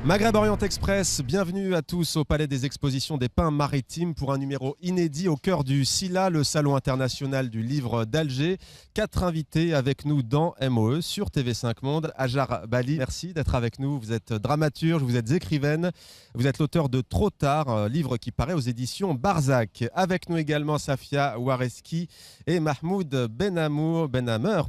Maghreb Orient Express, bienvenue à tous au Palais des Expositions des Pins Maritimes pour un numéro inédit au cœur du SILA, le Salon international du livre d'Alger. 4 invités avec nous dans MOE sur TV5 Monde. Hajar Bali, merci d'être avec nous. Vous êtes dramaturge, vous êtes écrivaine, vous êtes l'auteur de Trop tard, livre qui paraît aux éditions Barzac. Avec nous également Safia Wareski et Mahmoud Benamer.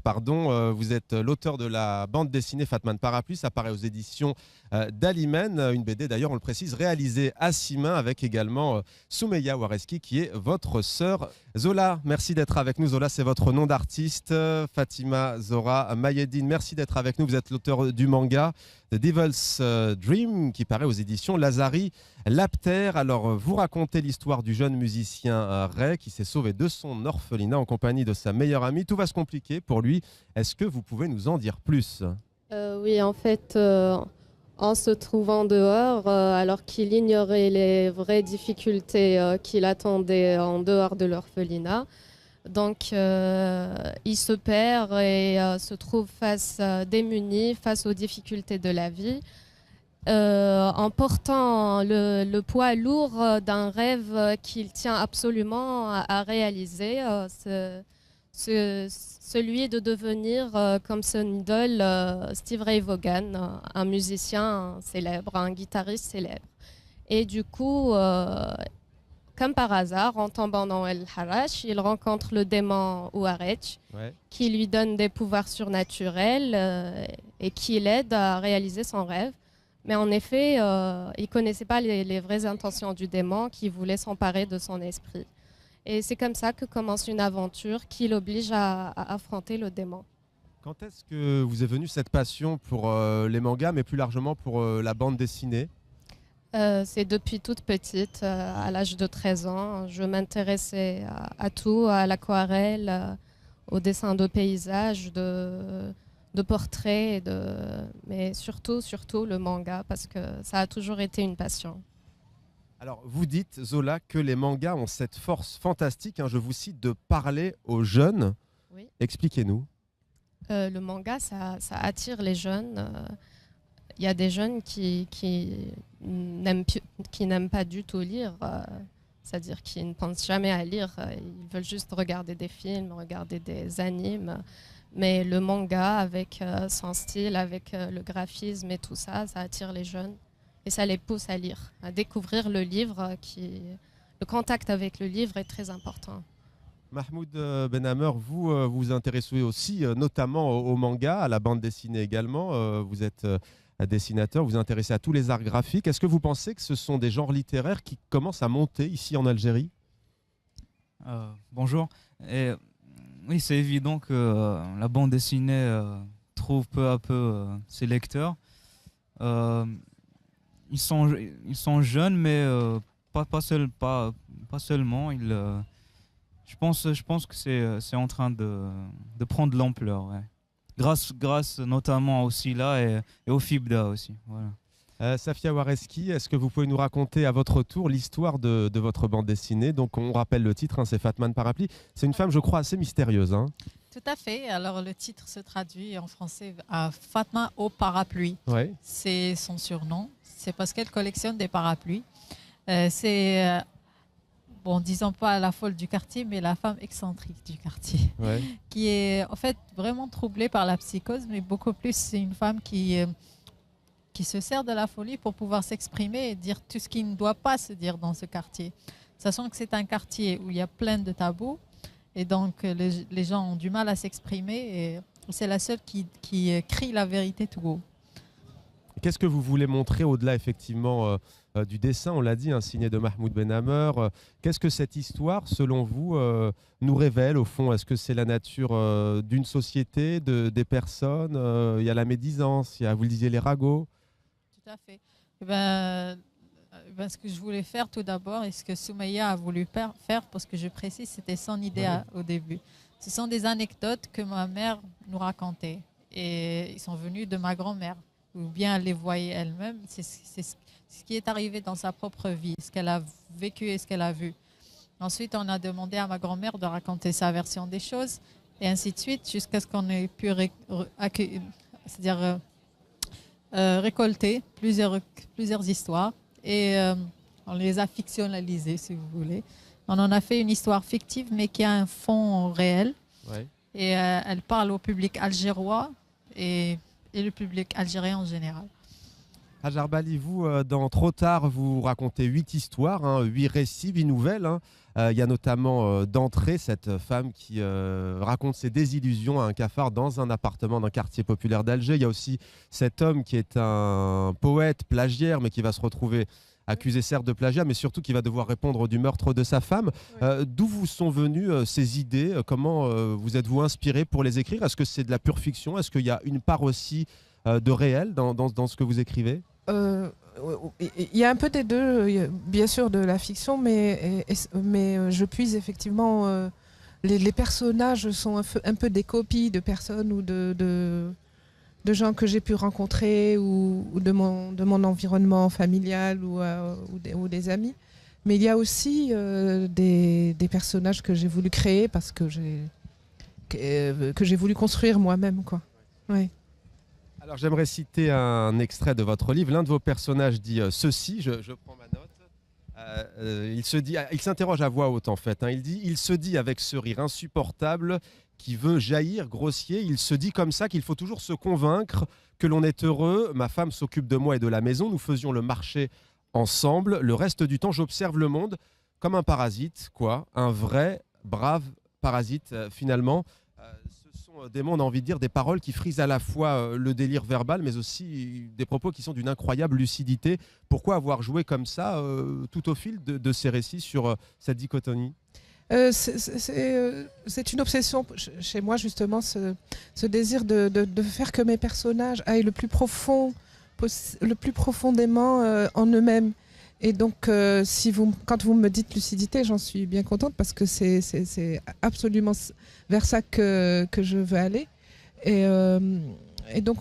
Vous êtes l'auteur de la bande dessinée Fatman Parapluie, ça paraît aux éditions d'Alimen, une BD d'ailleurs on le précise réalisée à 6 mains avec également Soumeya Wareski qui est votre sœur. Zola, merci d'être avec nous. Zola, c'est votre nom d'artiste. Fatima Zora Mayedine, merci d'être avec nous. Vous êtes l'auteur du manga The Devil's Dream qui paraît aux éditions Lazari Lapter. Alors vous racontez l'histoire du jeune musicien Ray qui s'est sauvé de son orphelinat en compagnie de sa meilleure amie. Tout va se compliquer pour lui. Est-ce que vous pouvez nous en dire plus? Oui, en fait, en se trouvant dehors, alors qu'il ignorait les vraies difficultés qu'il attendait en dehors de l'orphelinat. Donc, il se perd et se trouve démuni face aux difficultés de la vie, en portant le poids lourd d'un rêve qu'il tient absolument à réaliser. Celui de devenir, comme son idole, Steve Ray Vaughan, un musicien célèbre, un guitariste célèbre. Et du coup, comme par hasard, en tombant dans El Harash, il rencontre le démon Ouarech, qui lui donne des pouvoirs surnaturels et qui l'aide à réaliser son rêve. Mais en effet, il ne connaissait pas les vraies intentions du démon qui voulait s'emparer de son esprit. Et c'est comme ça que commence une aventure qui l'oblige à affronter le démon. Quand est-ce que vous est venue cette passion pour les mangas, mais plus largement pour la bande dessinée? C'est depuis toute petite, à l'âge de 13 ans. Je m'intéressais à tout, à l'aquarelle, au dessin de paysages, de portraits, mais surtout le manga, parce que ça a toujours été une passion. Alors, vous dites, Zola, que les mangas ont cette force fantastique, je vous cite, de parler aux jeunes. Oui. Expliquez-nous. Le manga, ça attire les jeunes. Il y a des jeunes qui n'aiment pas du tout lire, c'est-à-dire qui ne pensent jamais à lire. Ils veulent juste regarder des films, regarder des animes. Mais le manga, avec son style, avec le graphisme et tout ça, ça attire les jeunes. Et ça les pousse à lire, à découvrir le livre. Le contact avec le livre est très important. Mahmoud Benamer, vous vous intéressez aussi notamment au manga, à la bande dessinée également. Vous êtes dessinateur, vous vous intéressez à tous les arts graphiques. Est-ce que vous pensez que ce sont des genres littéraires qui commencent à monter ici en Algérie? Bonjour. Oui, c'est évident que la bande dessinée trouve peu à peu ses lecteurs. Ils sont jeunes, mais pas seulement. Je pense que c'est en train de prendre de l'ampleur. Ouais. Grâce notamment au SILA et au FIBDA aussi. Voilà. Safia Wareski, est-ce que vous pouvez nous raconter à votre tour l'histoire de votre bande dessinée? Donc on rappelle le titre, c'est Fatman Parapluie. C'est une femme, je crois, assez mystérieuse. Tout à fait. Alors le titre se traduit en français à Fatma au parapluie. Ouais. C'est son surnom. C'est parce qu'elle collectionne des parapluies. Disons pas la folle du quartier, mais la femme excentrique du quartier, qui est en fait vraiment troublée par la psychose, mais beaucoup plus c'est une femme qui se sert de la folie pour pouvoir s'exprimer et dire tout ce qui ne doit pas se dire dans ce quartier. Sachant que c'est un quartier où il y a plein de tabous, et donc les gens ont du mal à s'exprimer, et c'est la seule qui crie la vérité tout haut. Qu'est-ce que vous voulez montrer au-delà effectivement du dessin, on l'a dit, signé de Mahmoud Benamer? Qu'est-ce que cette histoire, selon vous, nous révèle au fond? Est-ce que c'est la nature d'une société, des personnes? Il y a la médisance, il y a, vous le disiez, les ragots. Tout à fait. Ce que je voulais faire tout d'abord, et ce que Soumeya a voulu faire, parce que je précise, c'était son idée au début. Ce sont des anecdotes que ma mère nous racontait. Et ils sont venus de ma grand-mère, ou bien elle les voyait elle-même. C'est ce qui est arrivé dans sa propre vie, ce qu'elle a vécu et ce qu'elle a vu. Ensuite, on a demandé à ma grand-mère de raconter sa version des choses, et ainsi de suite, jusqu'à ce qu'on ait pu récolté plusieurs histoires et on les a fictionnalisées, si vous voulez. On en a fait une histoire fictive, mais qui a un fond réel. Ouais. Et elle parle au public algérois et le public algérien en général. Hajar Bali, vous, dans Trop tard, vous racontez 8 histoires, hein, 8 récits, 8 nouvelles. Hein. Il y a notamment d'entrée cette femme qui raconte ses désillusions à un cafard dans un appartement d'un quartier populaire d'Alger. Il y a aussi cet homme qui est un poète plagiaire, mais qui va se retrouver accusé certes de plagiat, mais surtout qui va devoir répondre du meurtre de sa femme. Oui. D'où vous sont venues ces idées? Comment vous êtes-vous inspiré pour les écrire? Est-ce que c'est de la pure fiction? Est-ce qu'il y a une part aussi de réel dans ce que vous écrivez? Il y a un peu des deux, bien sûr de la fiction, mais je puise effectivement. Les personnages sont un peu des copies de personnes ou de gens que j'ai pu rencontrer ou de mon environnement familial ou des amis. Mais il y a aussi des personnages que j'ai voulu créer parce que j'ai voulu construire moi-même, quoi. Ouais. Alors j'aimerais citer un extrait de votre livre. L'un de vos personnages dit ceci, je prends ma note. Il s'interroge à voix haute en fait. Hein. Il se dit avec ce rire insupportable qui veut jaillir, grossier. Il se dit comme ça qu'il faut toujours se convaincre que l'on est heureux. Ma femme s'occupe de moi et de la maison. Nous faisions le marché ensemble. Le reste du temps, j'observe le monde comme un parasite, quoi. Un vrai, brave parasite finalement. Des mots, on a envie de dire, des paroles qui frisent à la fois le délire verbal, mais aussi des propos qui sont d'une incroyable lucidité. Pourquoi avoir joué comme ça tout au fil de ces récits sur cette dichotomie? C'est une obsession chez moi, justement, ce désir de faire que mes personnages aillent le plus profondément en eux-mêmes. Et donc, quand vous me dites lucidité, j'en suis bien contente parce que c'est absolument vers ça que je veux aller. Et donc,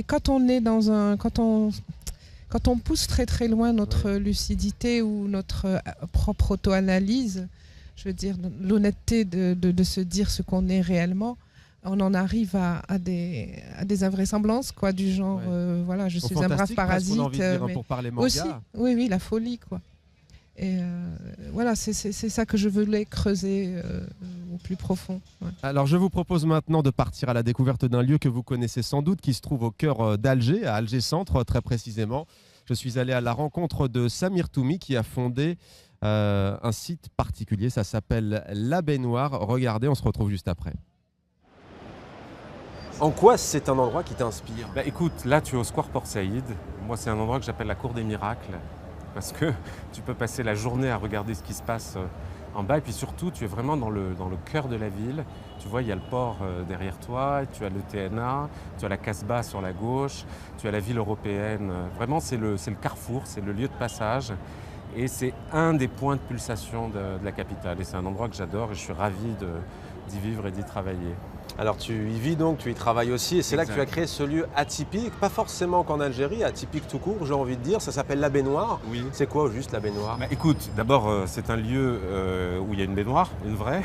quand on est quand on pousse très très loin notre lucidité ou notre propre auto-analyse, je veux dire l'honnêteté de se dire ce qu'on est réellement, on en arrive à des invraisemblances, quoi, du genre voilà, je suis un brave parasite, mais pour parler manga. Aussi, oui, la folie, quoi. Et voilà, c'est ça que je voulais creuser au plus profond. Ouais. Alors je vous propose maintenant de partir à la découverte d'un lieu que vous connaissez sans doute, qui se trouve au cœur d'Alger, à Alger Centre très précisément. Je suis allé à la rencontre de Samir Toumi qui a fondé un site particulier, ça s'appelle La Baignoire. Regardez, on se retrouve juste après. En quoi c'est un endroit qui t'inspire? Bah, écoute, là tu es au Square Port Saïd. Moi c'est un endroit que j'appelle la Cour des Miracles parce que tu peux passer la journée à regarder ce qui se passe en bas et puis surtout tu es vraiment dans le cœur de la ville. Tu vois, il y a le port derrière toi, tu as le TNA, tu as la Casbah sur la gauche, tu as la ville européenne. Vraiment c'est le carrefour, c'est le lieu de passage et c'est un des points de pulsation de la capitale. Et c'est un endroit que j'adore et je suis ravi d'y vivre et d'y travailler. Alors tu y vis donc, tu y travailles aussi et c'est là que tu as créé ce lieu atypique, pas forcément qu'en Algérie, atypique tout court, j'ai envie de dire, ça s'appelle La Baignoire. Oui. C'est quoi juste La Baignoire? Écoute, d'abord c'est un lieu où il y a une baignoire, une vraie,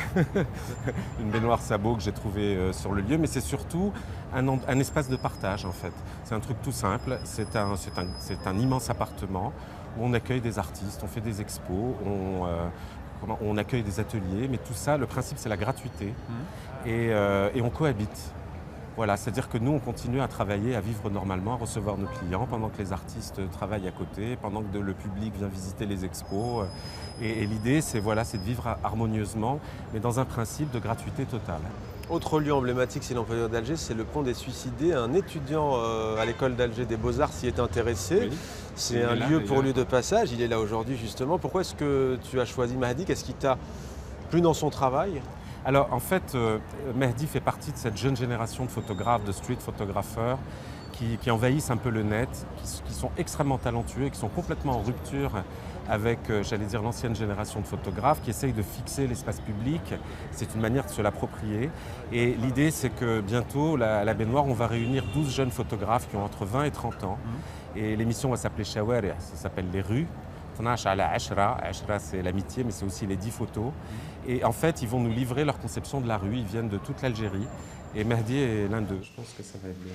une baignoire sabot que j'ai trouvée sur le lieu, mais c'est surtout un espace de partage en fait. C'est un truc tout simple, c'est un immense appartement où on accueille des artistes, on fait des expos, on accueille des ateliers, mais tout ça, le principe c'est la gratuité et on cohabite. Voilà, c'est-à-dire que nous on continue à travailler, à vivre normalement, à recevoir nos clients pendant que les artistes travaillent à côté, pendant que le public vient visiter les expos. Et l'idée c'est de vivre harmonieusement, mais dans un principe de gratuité totale. Autre lieu emblématique, si l'on peut dire, d'Alger, c'est le pont des Suicidés. Un étudiant à l'école d'Alger des Beaux-Arts s'y est intéressé. Oui. C'est un lieu pour lieu de passage. Il est là aujourd'hui justement. Pourquoi est-ce que tu as choisi Mahdi? Qu'est-ce qui t'a plu dans son travail? Alors en fait, Mahdi fait partie de cette jeune génération de photographes, de street photographeurs qui envahissent un peu le net, qui sont extrêmement talentueux et qui sont complètement en rupture avec, j'allais dire, l'ancienne génération de photographes qui essayent de fixer l'espace public. C'est une manière de se l'approprier. Et l'idée, c'est que bientôt, à la Baignoire, on va réunir 12 jeunes photographes qui ont entre 20 et 30 ans. Et l'émission va s'appeler Shawari, ça s'appelle Les Rues. 12 على 10, 10 c'est l'amitié, mais c'est aussi les 10 photos. Et en fait, ils vont nous livrer leur conception de la rue. Ils viennent de toute l'Algérie. Et Mahdi est l'un d'eux. Je pense que ça va être bien.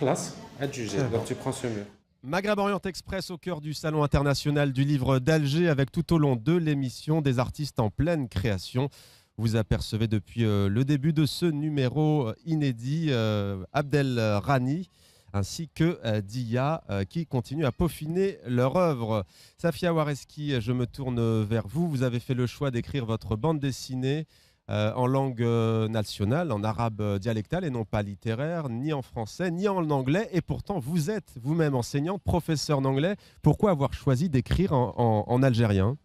Classe, adjugé. Donc tu prends ce mur. Maghreb Orient Express au cœur du Salon international du livre d'Alger, avec tout au long de l'émission des artistes en pleine création. Vous apercevez depuis le début de ce numéro inédit Abdel Rani ainsi que Dia qui continuent à peaufiner leur œuvre. Safia Wareski, je me tourne vers vous. Vous avez fait le choix d'écrire votre bande dessinée en langue nationale, en arabe dialectal et non pas littéraire, ni en français, ni en anglais. Et pourtant, vous êtes vous-même enseignante, professeur d'anglais. Pourquoi avoir choisi d'écrire en algérien ?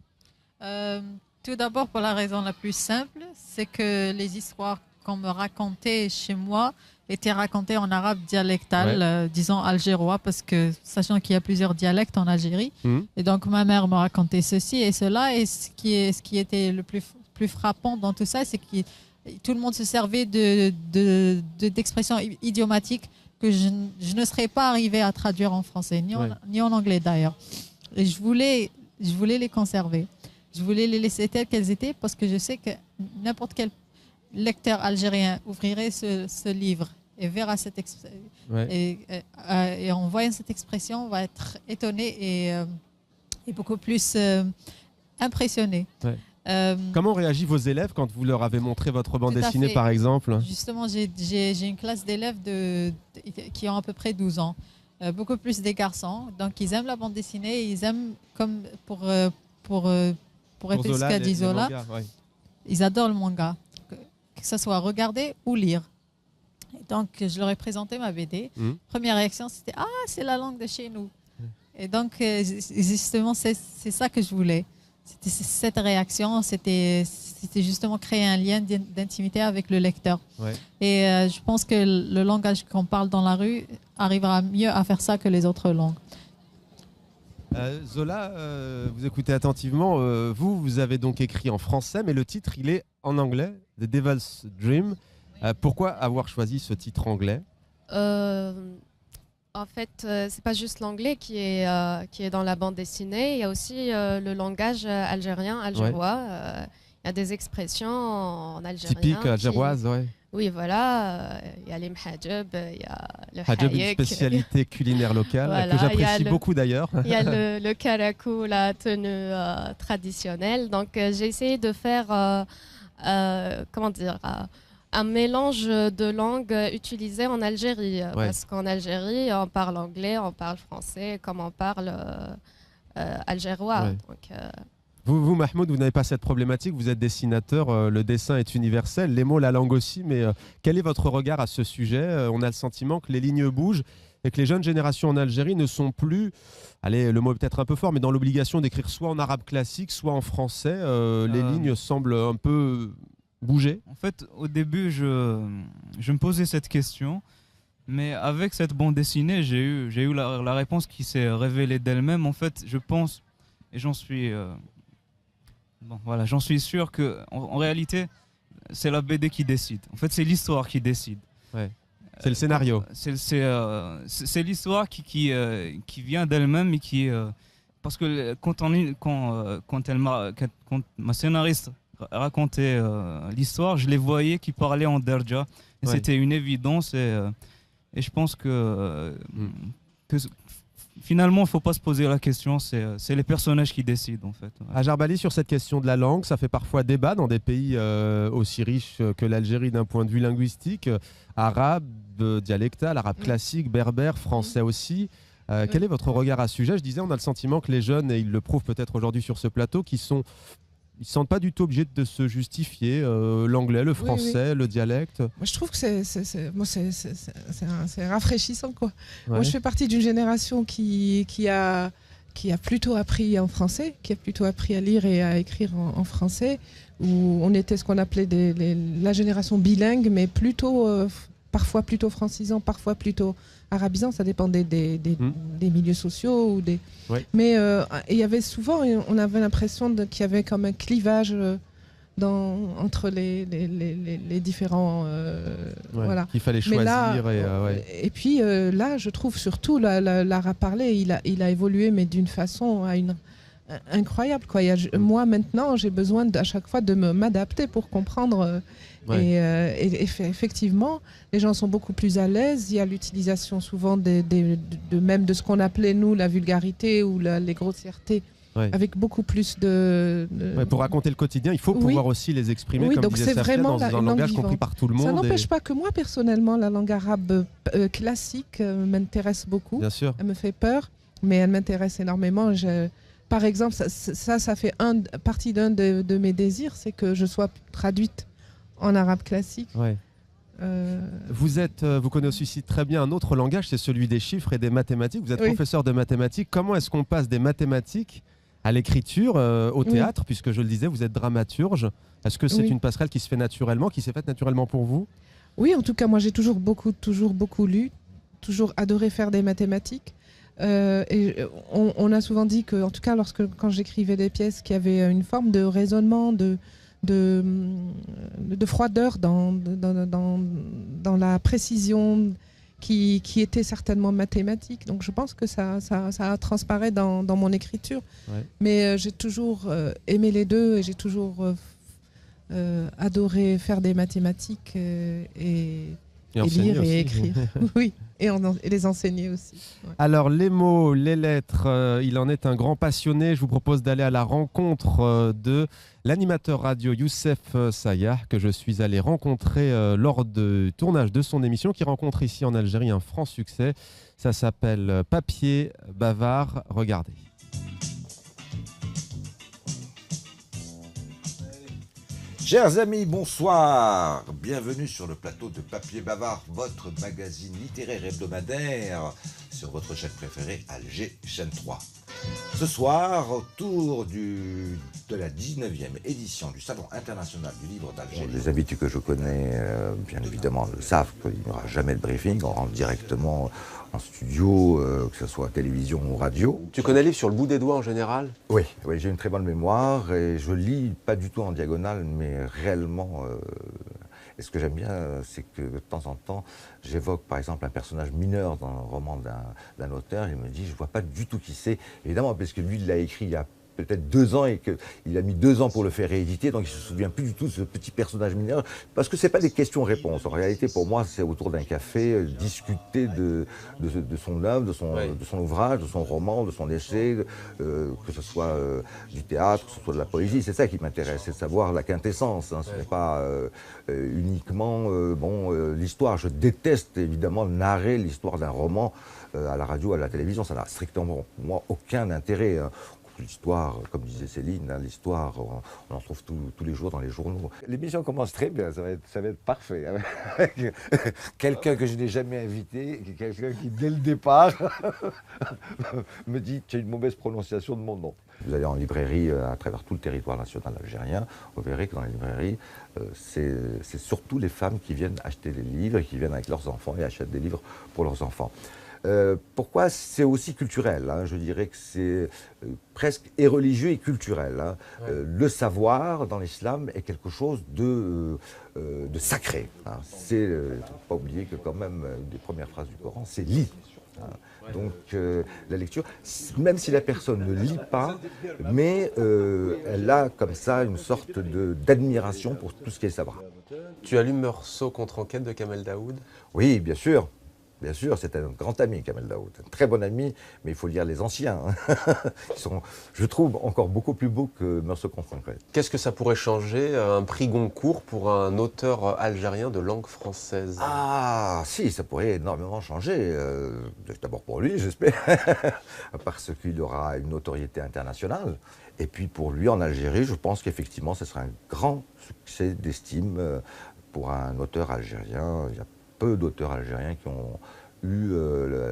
Tout d'abord, pour la raison la plus simple, c'est que les histoires qu'on me racontait chez moi étaient racontées en arabe dialectal, disons algérois, parce que sachant qu'il y a plusieurs dialectes en Algérie, et donc ma mère me racontait ceci et cela, et ce qui était le plus frappant dans tout ça, c'est que tout le monde se servait d'expressions idiomatiques que je ne serais pas arrivée à traduire en français, ni en anglais d'ailleurs. Et je voulais les conserver. Je voulais les laisser telles qu'elles étaient parce que je sais que n'importe quel lecteur algérien ouvrirait ce livre et verra cette et en voyant cette expression va être étonné et beaucoup plus impressionné. Ouais. Comment réagissent vos élèves quand vous leur avez montré votre bande dessinée, par exemple ? Justement, j'ai une classe d'élèves qui ont à peu près 12 ans. Beaucoup plus des garçons. Donc, ils aiment la bande dessinée. Ils aiment, comme pour répéter ce qu'a dit Zola, ils adorent le manga. Que ce soit regarder ou lire. Et donc, je leur ai présenté ma BD. Première réaction, c'était « Ah, c'est la langue de chez nous ». Et donc, justement, c'est ça que je voulais. C'était cette réaction, c'était justement créer un lien d'intimité avec le lecteur. Et je pense que le langage qu'on parle dans la rue arrivera mieux à faire ça que les autres langues. Zola, vous écoutez attentivement. Vous avez donc écrit en français, mais le titre, il est en anglais, The Devil's Dream. Pourquoi avoir choisi ce titre anglais ? En fait, c'est pas juste l'anglais qui est dans la bande dessinée. Il y a aussi le langage algérois. Il y a des expressions en algérien. Typiques algéroises, oui. Oui, voilà. Il y a les mhajab, il y a le hajab, hayek. une spécialité culinaire locale Voilà, que j'apprécie beaucoup d'ailleurs. Il y a le karakou, la tenue traditionnelle. Donc, j'ai essayé de faire, un mélange de langues utilisées en Algérie. Parce qu'en Algérie, on parle anglais, on parle français, comme on parle algérois. Donc, Vous, Mahmoud, vous n'avez pas cette problématique, vous êtes dessinateur, le dessin est universel, les mots, la langue aussi, mais quel est votre regard à ce sujet ? On a le sentiment que les lignes bougent et que les jeunes générations en Algérie ne sont plus, allez, le mot est peut-être un peu fort, mais dans l'obligation d'écrire soit en arabe classique, soit en français. Les lignes semblent un peu bouger. En fait, au début, je me posais cette question, mais avec cette bande dessinée, j'ai eu la réponse qui s'est révélée d'elle-même. En fait, je pense, et j'en suis... j'en suis sûr que en réalité, c'est la BD qui décide. En fait, c'est l'histoire qui décide. C'est le scénario. C'est l'histoire qui vient d'elle-même et qui parce que quand ma scénariste racontait l'histoire, je les voyais qui parlaient en derja. Et c'était une évidence et je pense que finalement, il ne faut pas se poser la question, c'est les personnages qui décident en fait. Hajar Bali, sur cette question de la langue, ça fait parfois débat dans des pays aussi riches que l'Algérie d'un point de vue linguistique, arabe, dialectal, arabe classique, berbère, français aussi. Quel est votre regard à ce sujet ? Je disais, on a le sentiment que les jeunes, et ils le prouvent peut-être aujourd'hui sur ce plateau, ils ne se sentent pas du tout obligés de se justifier, l'anglais, le français, le dialecte. Moi, je trouve que c'est rafraîchissant, quoi. Moi, je fais partie d'une génération qui a plutôt appris en français, qui a plutôt appris à lire et à écrire en français, où on était ce qu'on appelait la génération bilingue, mais parfois plutôt francisant, parfois plutôt arabisant, ça dépendait des milieux sociaux. Mais il y avait souvent, on avait l'impression qu'il y avait comme un clivage entre les différents... qu'il fallait choisir. Et puis là, je trouve surtout l'arabe parlé, il a évolué, mais d'une façon incroyable, quoi. Moi, maintenant, j'ai besoin à chaque fois de m'adapter pour comprendre. Et effectivement, les gens sont beaucoup plus à l'aise. Il y a l'utilisation souvent même de ce qu'on appelait, nous, la vulgarité ou les grossièretés. Avec beaucoup plus pour raconter le quotidien, il faut pouvoir aussi les exprimer, comme donc disait Safia, dans un langage compris par tout le monde. Ça n'empêche pas que moi, personnellement, la langue arabe classique m'intéresse beaucoup. Bien sûr. Elle me fait peur, mais elle m'intéresse énormément. Par exemple, ça fait partie d'un de mes désirs, c'est que je sois traduite en arabe classique. Vous connaissez aussi très bien un autre langage, c'est celui des chiffres et des mathématiques. Vous êtes professeur de mathématiques. Comment est-ce qu'on passe des mathématiques à l'écriture, au théâtre, puisque je le disais, vous êtes dramaturge. Est-ce que c'est une passerelle qui se fait naturellement, qui s'est faite naturellement pour vous? Oui, en tout cas, moi j'ai toujours beaucoup lu, toujours adoré faire des mathématiques. Et on a souvent dit que, en tout cas, quand j'écrivais des pièces, qu'il y avait une forme de raisonnement, de froideur dans la précision qui était certainement mathématique. Donc je pense que ça transparaît dans mon écriture. Mais j'ai toujours aimé les deux et j'ai toujours adoré faire des mathématiques et lire et écrire. Oui. Et les enseigner aussi. Alors, les mots, les lettres, il en est un grand passionné. Je vous propose d'aller à la rencontre de l'animateur radio Youssef Sayah, que je suis allé rencontrer lors du tournage de son émission, qui rencontre ici en Algérie un franc succès. Ça s'appelle Papier Bavard. Regardez. Chers amis, bonsoir. Bienvenue sur le plateau de Papier Bavard, votre magazine littéraire hebdomadaire sur votre chaîne préférée, Alger, chaîne 3. Ce soir, autour de la 19e édition du Salon international du livre d'Alger. Les habitués que je connais, bien évidemment, le savent qu'il n'y aura jamais de briefing. On rentre directement en studio, que ce soit télévision ou radio. Tu connais le livre sur le bout des doigts en général? Oui, j'ai une très bonne mémoire et je lis pas du tout en diagonale, mais réellement. Et ce que j'aime bien, c'est que de temps en temps, j'évoque par exemple un personnage mineur dans un roman d'un auteur, et il me dit, je ne vois pas du tout qui c'est, évidemment, parce que lui, il l'a écrit il y a peut-être 2 ans et qu'il a mis 2 ans pour le faire rééditer, donc il ne se souvient plus du tout de ce petit personnage mineur, parce que ce n'est pas des questions-réponses. En réalité, pour moi, c'est autour d'un café, discuter de son œuvre, de son ouvrage, de son roman, de son essai, que ce soit du théâtre, que ce soit de la poésie. C'est ça qui m'intéresse, c'est de savoir la quintessence. Ce n'est pas uniquement l'histoire. Je déteste évidemment narrer l'histoire d'un roman à la radio, à la télévision. Ça n'a strictement, pour moi, aucun intérêt. L'histoire, comme disait Céline, l'histoire, on en trouve tous les jours dans les journaux. L'émission commence très bien, ça va être parfait. Quelqu'un que je n'ai jamais invité, quelqu'un qui, dès le départ, me dit « tu as une mauvaise prononciation de mon nom ». Vous allez en librairie à travers tout le territoire national algérien, vous verrez que dans les librairies, c'est surtout les femmes qui viennent acheter des livres, qui viennent avec leurs enfants et achètent des livres pour leurs enfants. Pourquoi? C'est aussi culturel, je dirais que c'est presque et religieux et culturel. Le savoir dans l'islam est quelque chose de sacré. C'est, il ne faut pas oublier que quand même, une des premières phrases du Coran, c'est « lis ». Donc la lecture, même si la personne ne lit pas, mais elle a comme ça une sorte d'admiration pour tout ce qui est savoir. Tu as lu Meursault contre enquête de Kamel Daoud? Oui, bien sûr. Bien sûr, c'est un grand ami, Kamel Daoud, un très bon ami, mais il faut lire les anciens. Ils sont, je trouve, encore beaucoup plus beaux que Meursault contre enquête. Qu'est-ce que ça pourrait changer, un prix Goncourt pour un auteur algérien de langue française? Ah, si, ça pourrait énormément changer. D'abord pour lui, j'espère, parce qu'il aura une notoriété internationale. Et puis pour lui, en Algérie, je pense qu'effectivement, ce sera un grand succès d'estime pour un auteur algérien. Il y a peu d'auteurs algériens qui ont eu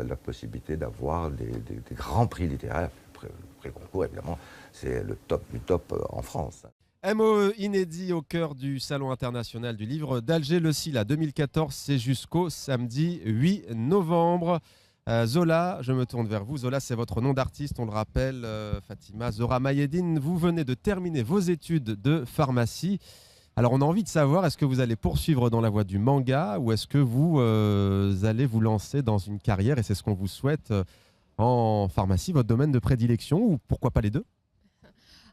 la possibilité d'avoir des grands prix littéraires. Le prix Goncourt, évidemment, c'est le top du top en France. MOE inédit au cœur du Salon international du livre d'Alger, le SILA 2014, c'est jusqu'au samedi 8 novembre. Zola, je me tourne vers vous. Zola, c'est votre nom d'artiste, on le rappelle. Fatima Zora Mayedine, vous venez de terminer vos études de pharmacie. Alors, on a envie de savoir, est-ce que vous allez poursuivre dans la voie du manga ou est-ce que vous allez vous lancer dans une carrière, et c'est ce qu'on vous souhaite, en pharmacie, votre domaine de prédilection, ou pourquoi pas les deux?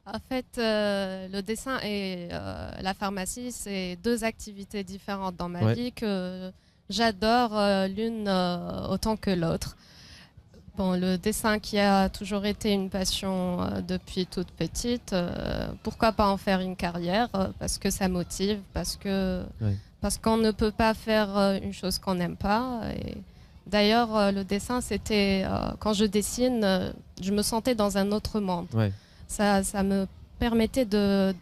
En fait, le dessin et la pharmacie, c'est deux activités différentes dans ma vie que j'adore l'une autant que l'autre. Bon, le dessin qui a toujours été une passion depuis toute petite, pourquoi pas en faire une carrière parce que ça motive, parce qu'on ne peut pas faire une chose qu'on n'aime pas. Et d'ailleurs, le dessin, c'était quand je dessine, je me sentais dans un autre monde. Ça me permettait de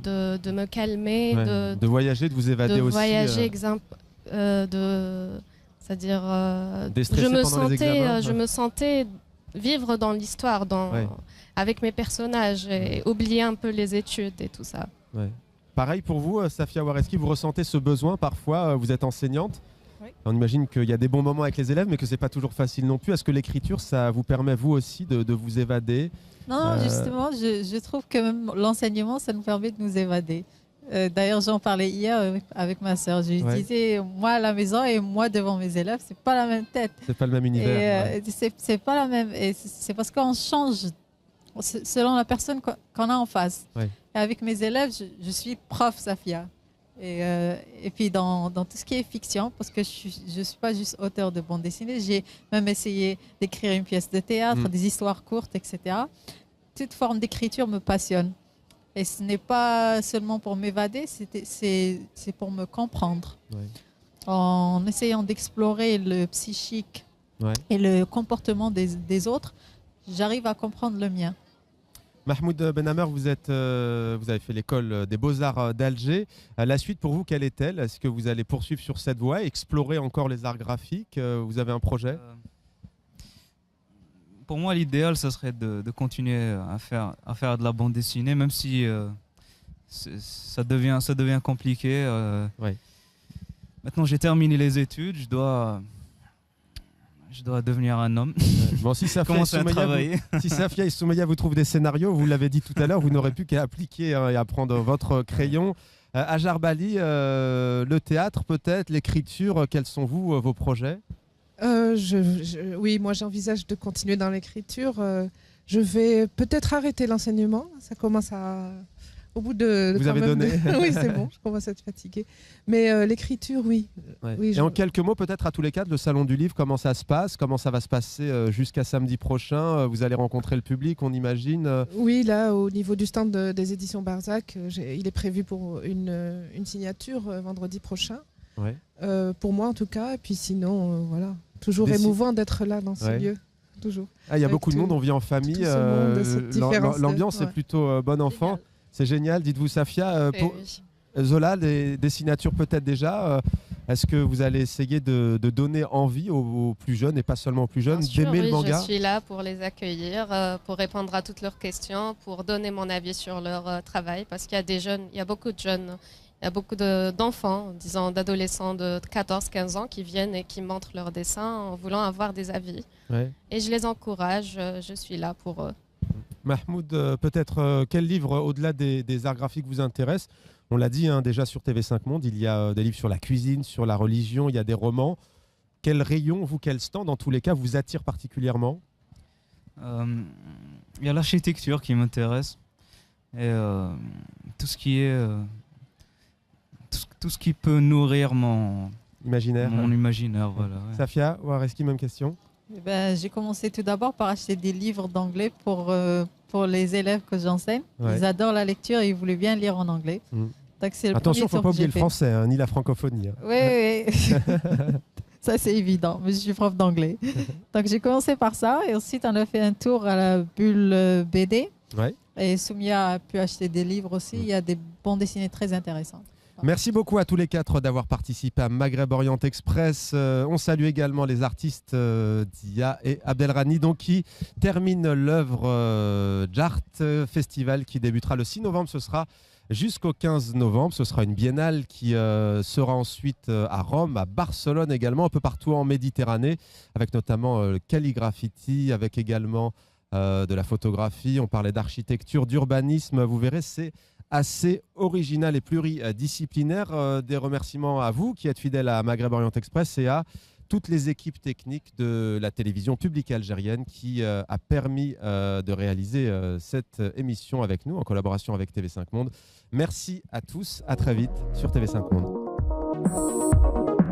me calmer, de voyager, de vous évader aussi. De voyager, c'est-à-dire, je me sentais vivre dans l'histoire, avec mes personnages et oublier un peu les études et tout ça. Pareil pour vous, Safia Wareski, vous ressentez ce besoin parfois, vous êtes enseignante. On imagine qu'il y a des bons moments avec les élèves, mais que c'est pas toujours facile non plus. Est-ce que l'écriture, ça vous permet vous aussi de vous évader? Non, justement, je trouve que même l'enseignement, ça nous permet de nous évader. D'ailleurs, j'en parlais hier avec ma sœur. Je lui disais, moi à la maison et moi devant mes élèves, c'est pas la même tête. C'est pas le même univers. C'est pas la même. Et c'est parce qu'on change selon la personne qu'on a en face. Et avec mes élèves, je suis prof Safia. Et puis dans tout ce qui est fiction, parce que je ne suis pas juste auteur de bande dessinée, j'ai même essayé d'écrire une pièce de théâtre, des histoires courtes, etc. Toute forme d'écriture me passionne. Et ce n'est pas seulement pour m'évader, c'est pour me comprendre. En essayant d'explorer le psychique et le comportement des autres, j'arrive à comprendre le mien. Mahmoud Benhamer, vous avez fait l'école des Beaux-Arts d'Alger. La suite pour vous, quelle est-elle? Est-ce que vous allez poursuivre sur cette voie, explorer encore les arts graphiques? Vous avez un projet? Pour moi, l'idéal, ce serait de continuer à faire de la bande dessinée, même si ça devient compliqué. Maintenant, j'ai terminé les études, je dois devenir un homme. Bon, si Safia et Soumeya vous trouvent des scénarios, vous l'avez dit tout à l'heure, vous n'aurez plus qu'à appliquer et à prendre votre crayon. Hajar Bali, le théâtre peut-être, l'écriture, quels sont vos projets? Oui, moi j'envisage de continuer dans l'écriture. Je vais peut-être arrêter l'enseignement. Ça commence à... Au bout de vous avez donné. Oui, c'est bon, je commence à être fatiguée. Mais l'écriture, oui. Et en quelques mots, peut-être à tous les quatre, le Salon du Livre, comment ça se passe? Comment ça va se passer jusqu'à samedi prochain? Vous allez rencontrer le public, on imagine? Oui, là, au niveau du stand des éditions Barzac, il est prévu pour une signature vendredi prochain. Pour moi, en tout cas. Et puis sinon, voilà. Toujours émouvant d'être là dans ce lieu. Toujours. Il y a beaucoup de monde, on vit en famille. L'ambiance est plutôt bon enfant. C'est génial. Dites-vous, Safia, Zola, des signatures peut-être déjà. Est-ce que vous allez essayer de donner envie aux plus jeunes et pas seulement aux plus jeunes d'aimer le manga? Je suis là pour les accueillir, pour répondre à toutes leurs questions, pour donner mon avis sur leur travail, parce qu'il y a des jeunes, il y a beaucoup de jeunes, il y a beaucoup d'enfants, disons d'adolescents de 14-15 ans qui viennent et qui montrent leurs dessins en voulant avoir des avis. Et je les encourage, je suis là pour eux. Mahmoud, peut-être quel livre au-delà des arts graphiques vous intéresse? On l'a dit déjà sur TV5 Monde, il y a des livres sur la cuisine, sur la religion, il y a des romans. Quel rayon, quel stand, dans tous les cas, vous attire particulièrement? Il y a l'architecture qui m'intéresse et tout ce qui est tout ce qui peut nourrir mon imaginaire. Voilà. Safia Wareski, même question. J'ai commencé tout d'abord par acheter des livres d'anglais pour les élèves que j'enseigne. Ils adorent la lecture et ils voulaient bien lire en anglais. Donc, attention, il ne faut pas oublier le français, ni la francophonie. Oui. Ça, c'est évident, mais je suis prof d'anglais. Donc, j'ai commencé par ça et ensuite, on a fait un tour à la bulle BD. Et Soumia a pu acheter des livres aussi. Il y a des bandes dessinées très intéressantes. Merci beaucoup à tous les quatre d'avoir participé à Maghreb Orient Express. On salue également les artistes Dia et Abdelrani, donc, qui terminent l'œuvre Jart Festival qui débutera le 6 novembre. Ce sera jusqu'au 15 novembre. Ce sera une biennale qui sera ensuite à Rome, à Barcelone également, un peu partout en Méditerranée, avec notamment calligraphie, avec également de la photographie. On parlait d'architecture, d'urbanisme. Vous verrez, c'est assez original et pluridisciplinaire. Des remerciements à vous qui êtes fidèles à Maghreb Orient Express et à toutes les équipes techniques de la télévision publique algérienne qui a permis de réaliser cette émission avec nous en collaboration avec TV5 Monde. Merci à tous, à très vite sur TV5 Monde.